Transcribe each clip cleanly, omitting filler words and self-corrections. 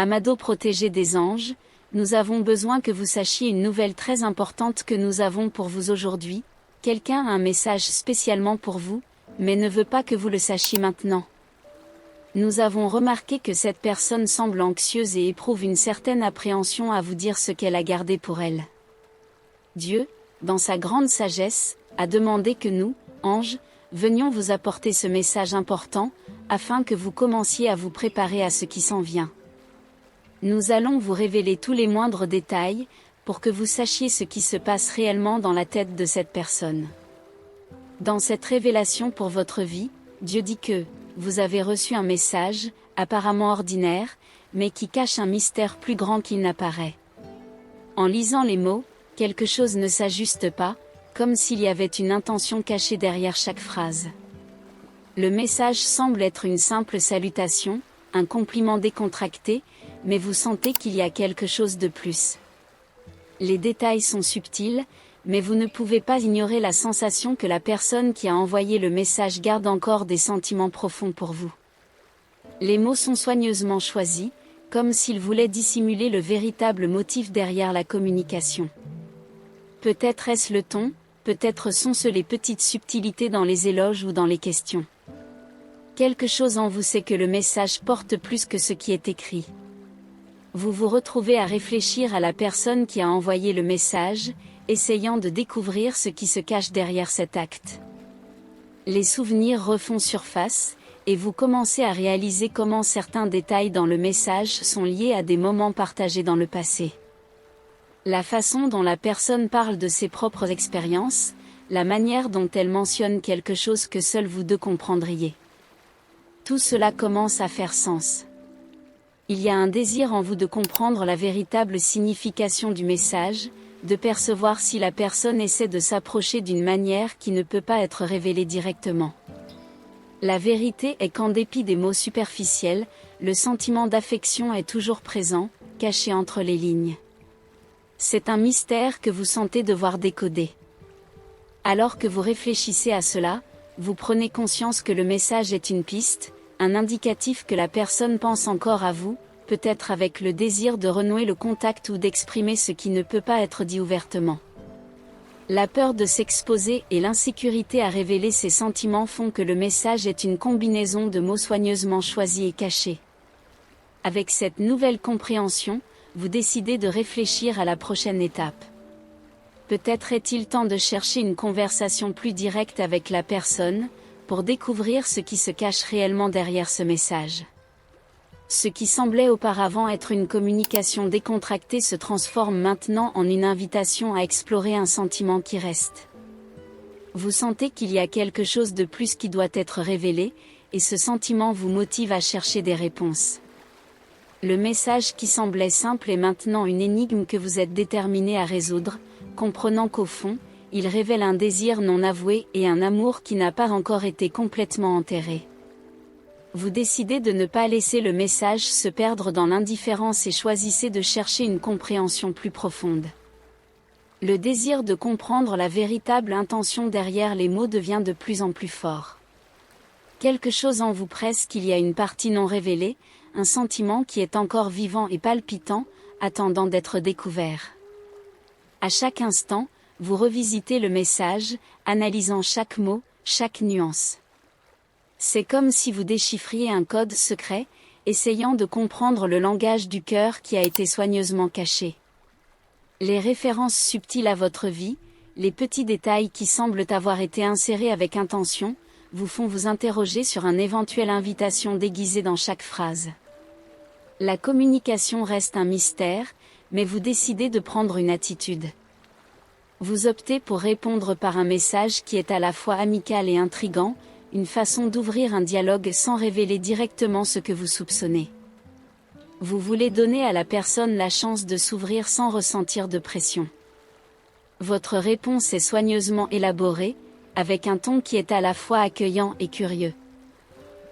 Amado protégé des anges, nous avons besoin que vous sachiez une nouvelle très importante que nous avons pour vous aujourd'hui. Quelqu'un a un message spécialement pour vous, mais ne veut pas que vous le sachiez maintenant. Nous avons remarqué que cette personne semble anxieuse et éprouve une certaine appréhension à vous dire ce qu'elle a gardé pour elle. Dieu, dans sa grande sagesse, a demandé que nous, anges, venions vous apporter ce message important, afin que vous commenciez à vous préparer à ce qui s'en vient. Nous allons vous révéler tous les moindres détails, pour que vous sachiez ce qui se passe réellement dans la tête de cette personne. Dans cette révélation pour votre vie, Dieu dit que vous avez reçu un message, apparemment ordinaire, mais qui cache un mystère plus grand qu'il n'apparaît. En lisant les mots, quelque chose ne s'ajuste pas, comme s'il y avait une intention cachée derrière chaque phrase. Le message semble être une simple salutation, un compliment décontracté, mais vous sentez qu'il y a quelque chose de plus. Les détails sont subtils, mais vous ne pouvez pas ignorer la sensation que la personne qui a envoyé le message garde encore des sentiments profonds pour vous. Les mots sont soigneusement choisis, comme s'ils voulaient dissimuler le véritable motif derrière la communication. Peut-être est-ce le ton, peut-être sont-ce les petites subtilités dans les éloges ou dans les questions. Quelque chose en vous sait que le message porte plus que ce qui est écrit. Vous vous retrouvez à réfléchir à la personne qui a envoyé le message, essayant de découvrir ce qui se cache derrière cet acte. Les souvenirs refont surface, et vous commencez à réaliser comment certains détails dans le message sont liés à des moments partagés dans le passé. La façon dont la personne parle de ses propres expériences, la manière dont elle mentionne quelque chose que seuls vous deux comprendriez. Tout cela commence à faire sens. Il y a un désir en vous de comprendre la véritable signification du message, de percevoir si la personne essaie de s'approcher d'une manière qui ne peut pas être révélée directement. La vérité est qu'en dépit des mots superficiels, le sentiment d'affection est toujours présent, caché entre les lignes. C'est un mystère que vous sentez devoir décoder. Alors que vous réfléchissez à cela, vous prenez conscience que le message est une piste, un indicatif que la personne pense encore à vous, peut-être avec le désir de renouer le contact ou d'exprimer ce qui ne peut pas être dit ouvertement. La peur de s'exposer et l'insécurité à révéler ses sentiments font que le message est une combinaison de mots soigneusement choisis et cachés. Avec cette nouvelle compréhension, vous décidez de réfléchir à la prochaine étape. Peut-être est-il temps de chercher une conversation plus directe avec la personne, pour découvrir ce qui se cache réellement derrière ce message. Ce qui semblait auparavant être une communication décontractée se transforme maintenant en une invitation à explorer un sentiment qui reste. Vous sentez qu'il y a quelque chose de plus qui doit être révélé, et ce sentiment vous motive à chercher des réponses. Le message qui semblait simple est maintenant une énigme que vous êtes déterminé à résoudre, comprenant qu'au fond, il révèle un désir non avoué et un amour qui n'a pas encore été complètement enterré. Vous décidez de ne pas laisser le message se perdre dans l'indifférence et choisissez de chercher une compréhension plus profonde. Le désir de comprendre la véritable intention derrière les mots devient de plus en plus fort. Quelque chose en vous presse qu'il y a une partie non révélée, un sentiment qui est encore vivant et palpitant, attendant d'être découvert. À chaque instant, vous revisitez le message, analysant chaque mot, chaque nuance. C'est comme si vous déchiffriez un code secret, essayant de comprendre le langage du cœur qui a été soigneusement caché. Les références subtiles à votre vie, les petits détails qui semblent avoir été insérés avec intention, vous font vous interroger sur une éventuelle invitation déguisée dans chaque phrase. La communication reste un mystère, mais vous décidez de prendre une attitude. Vous optez pour répondre par un message qui est à la fois amical et intrigant, une façon d'ouvrir un dialogue sans révéler directement ce que vous soupçonnez. Vous voulez donner à la personne la chance de s'ouvrir sans ressentir de pression. Votre réponse est soigneusement élaborée, avec un ton qui est à la fois accueillant et curieux.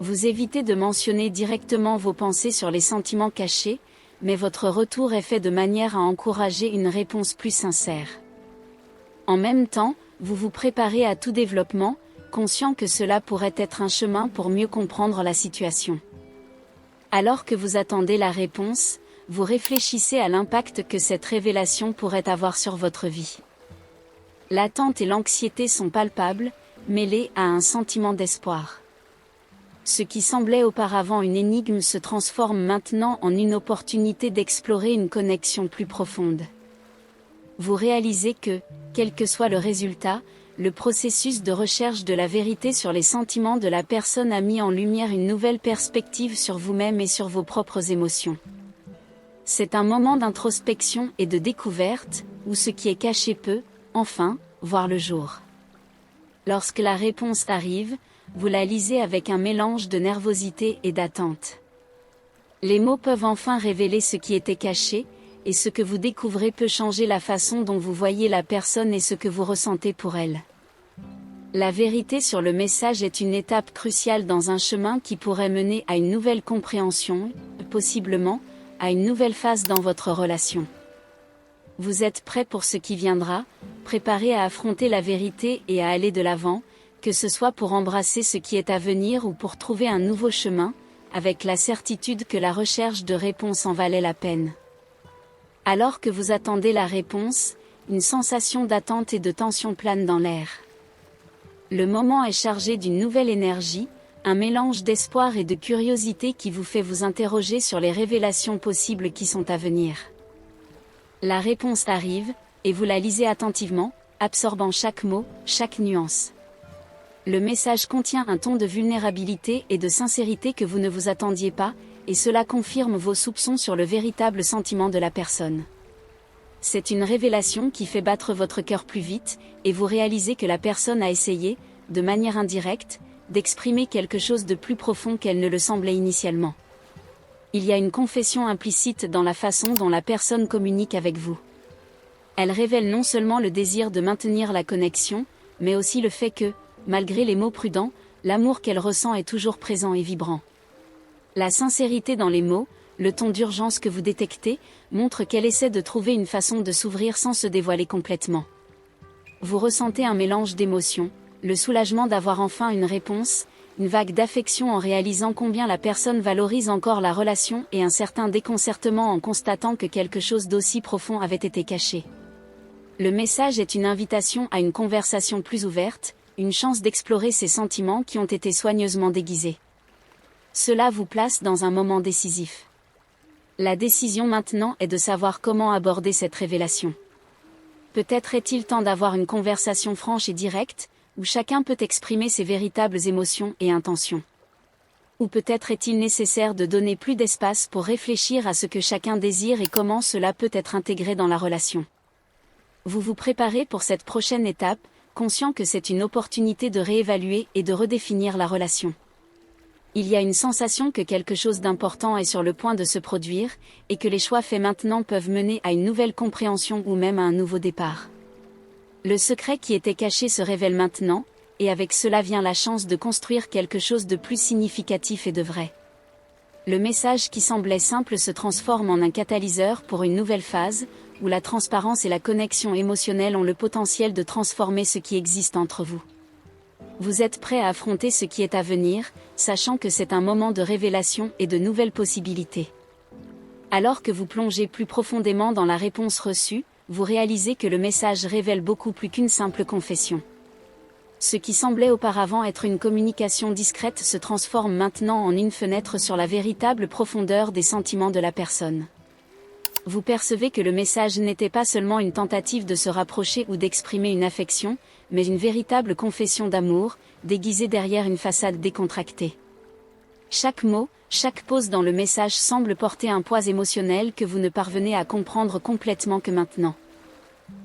Vous évitez de mentionner directement vos pensées sur les sentiments cachés, mais votre retour est fait de manière à encourager une réponse plus sincère. En même temps, vous vous préparez à tout développement, conscient que cela pourrait être un chemin pour mieux comprendre la situation. Alors que vous attendez la réponse, vous réfléchissez à l'impact que cette révélation pourrait avoir sur votre vie. L'attente et l'anxiété sont palpables, mêlées à un sentiment d'espoir. Ce qui semblait auparavant une énigme se transforme maintenant en une opportunité d'explorer une connexion plus profonde. Vous réalisez que, quel que soit le résultat, le processus de recherche de la vérité sur les sentiments de la personne a mis en lumière une nouvelle perspective sur vous-même et sur vos propres émotions. C'est un moment d'introspection et de découverte, où ce qui est caché peut, enfin, voir le jour. Lorsque la réponse arrive, vous la lisez avec un mélange de nervosité et d'attente. Les mots peuvent enfin révéler ce qui était caché, et ce que vous découvrez peut changer la façon dont vous voyez la personne et ce que vous ressentez pour elle. La vérité sur le message est une étape cruciale dans un chemin qui pourrait mener à une nouvelle compréhension, possiblement, à une nouvelle phase dans votre relation. Vous êtes prêt pour ce qui viendra, préparé à affronter la vérité et à aller de l'avant, que ce soit pour embrasser ce qui est à venir ou pour trouver un nouveau chemin, avec la certitude que la recherche de réponse en valait la peine. Alors que vous attendez la réponse, une sensation d'attente et de tension plane dans l'air. Le moment est chargé d'une nouvelle énergie, un mélange d'espoir et de curiosité qui vous fait vous interroger sur les révélations possibles qui sont à venir. La réponse arrive, et vous la lisez attentivement, absorbant chaque mot, chaque nuance. Le message contient un ton de vulnérabilité et de sincérité que vous ne vous attendiez pas, et cela confirme vos soupçons sur le véritable sentiment de la personne. C'est une révélation qui fait battre votre cœur plus vite, et vous réalisez que la personne a essayé, de manière indirecte, d'exprimer quelque chose de plus profond qu'elle ne le semblait initialement. Il y a une confession implicite dans la façon dont la personne communique avec vous. Elle révèle non seulement le désir de maintenir la connexion, mais aussi le fait que, malgré les mots prudents, l'amour qu'elle ressent est toujours présent et vibrant. La sincérité dans les mots, le ton d'urgence que vous détectez, montre qu'elle essaie de trouver une façon de s'ouvrir sans se dévoiler complètement. Vous ressentez un mélange d'émotions, le soulagement d'avoir enfin une réponse, une vague d'affection en réalisant combien la personne valorise encore la relation et un certain déconcertement en constatant que quelque chose d'aussi profond avait été caché. Le message est une invitation à une conversation plus ouverte, une chance d'explorer ces sentiments qui ont été soigneusement déguisés. Cela vous place dans un moment décisif. La décision maintenant est de savoir comment aborder cette révélation. Peut-être est-il temps d'avoir une conversation franche et directe, où chacun peut exprimer ses véritables émotions et intentions. Ou peut-être est-il nécessaire de donner plus d'espace pour réfléchir à ce que chacun désire et comment cela peut être intégré dans la relation. Vous vous préparez pour cette prochaine étape, conscient que c'est une opportunité de réévaluer et de redéfinir la relation. Il y a une sensation que quelque chose d'important est sur le point de se produire, et que les choix faits maintenant peuvent mener à une nouvelle compréhension ou même à un nouveau départ. Le secret qui était caché se révèle maintenant, et avec cela vient la chance de construire quelque chose de plus significatif et de vrai. Le message qui semblait simple se transforme en un catalyseur pour une nouvelle phase, où la transparence et la connexion émotionnelle ont le potentiel de transformer ce qui existe entre vous. Vous êtes prêt à affronter ce qui est à venir, sachant que c'est un moment de révélation et de nouvelles possibilités. Alors que vous plongez plus profondément dans la réponse reçue, vous réalisez que le message révèle beaucoup plus qu'une simple confession. Ce qui semblait auparavant être une communication discrète se transforme maintenant en une fenêtre sur la véritable profondeur des sentiments de la personne. Vous percevez que le message n'était pas seulement une tentative de se rapprocher ou d'exprimer une affection, mais une véritable confession d'amour, déguisée derrière une façade décontractée. Chaque mot, chaque pause dans le message semble porter un poids émotionnel que vous ne parvenez à comprendre complètement que maintenant.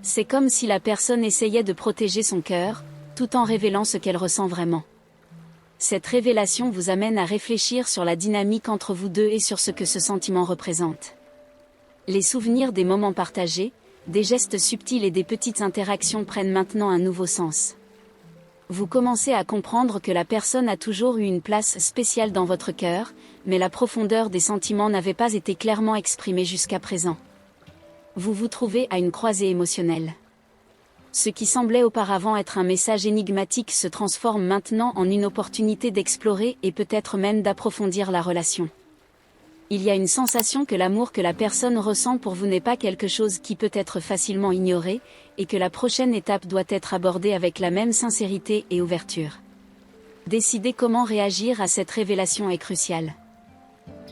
C'est comme si la personne essayait de protéger son cœur, tout en révélant ce qu'elle ressent vraiment. Cette révélation vous amène à réfléchir sur la dynamique entre vous deux et sur ce que ce sentiment représente. Les souvenirs des moments partagés, des gestes subtils et des petites interactions prennent maintenant un nouveau sens. Vous commencez à comprendre que la personne a toujours eu une place spéciale dans votre cœur, mais la profondeur des sentiments n'avait pas été clairement exprimée jusqu'à présent. Vous vous trouvez à une croisée émotionnelle. Ce qui semblait auparavant être un message énigmatique se transforme maintenant en une opportunité d'explorer et peut-être même d'approfondir la relation. il y a une sensation que l'amour que la personne ressent pour vous n'est pas quelque chose qui peut être facilement ignoré, et que la prochaine étape doit être abordée avec la même sincérité et ouverture. Décider comment réagir à cette révélation est crucial.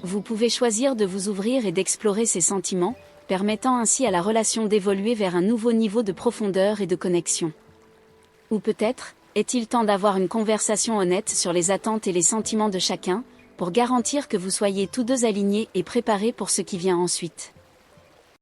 Vous pouvez choisir de vous ouvrir et d'explorer ces sentiments, permettant ainsi à la relation d'évoluer vers un nouveau niveau de profondeur et de connexion. Ou peut-être, est-il temps d'avoir une conversation honnête sur les attentes et les sentiments de chacun, pour garantir que vous soyez tous deux alignés et préparés pour ce qui vient ensuite.